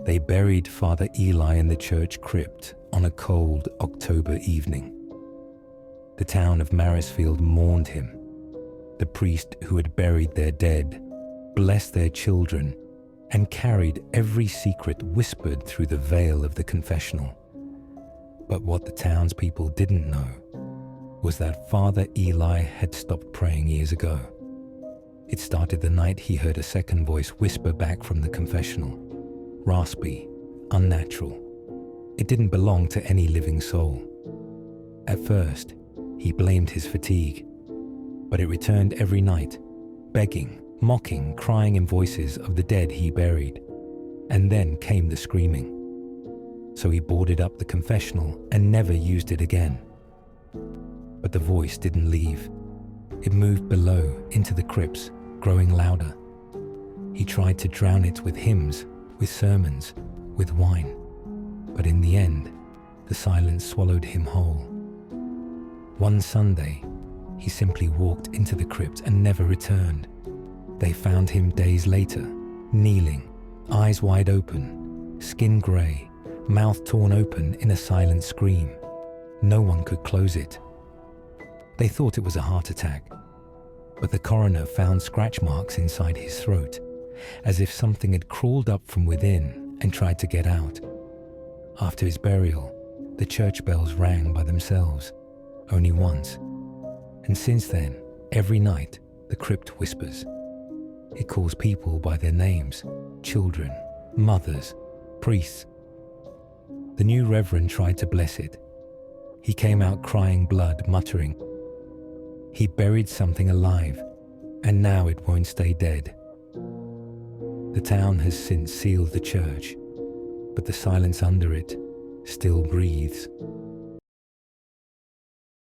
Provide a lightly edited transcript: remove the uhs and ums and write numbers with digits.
They buried Father Eli in the church crypt on a cold October evening. The town of Marisfield mourned him. The priest who had buried their dead blessed their children and carried every secret whispered through the veil of the confessional. But what the townspeople didn't know was that Father Eli had stopped praying years ago. It started the night he heard a second voice whisper back from the confessional, raspy, unnatural. It didn't belong to any living soul. At first, he blamed his fatigue, but it returned every night, begging, mocking, crying in voices of the dead he buried. And then came the screaming. So he boarded up the confessional and never used it again. But the voice didn't leave. It moved below into the crypts, growing louder. He tried to drown it with hymns, with sermons, with wine. But in the end, the silence swallowed him whole. One Sunday, he simply walked into the crypt and never returned. They found him days later, kneeling, eyes wide open, skin grey, mouth torn open in a silent scream. No one could close it. They thought it was a heart attack, but the coroner found scratch marks inside his throat, as if something had crawled up from within and tried to get out. After his burial, the church bells rang by themselves, only once. And since then, every night, the crypt whispers. It calls people by their names, children, mothers, priests. The new reverend tried to bless it. He came out crying blood, muttering. He buried something alive, and now it won't stay dead. The town has since sealed the church, but the silence under it still breathes.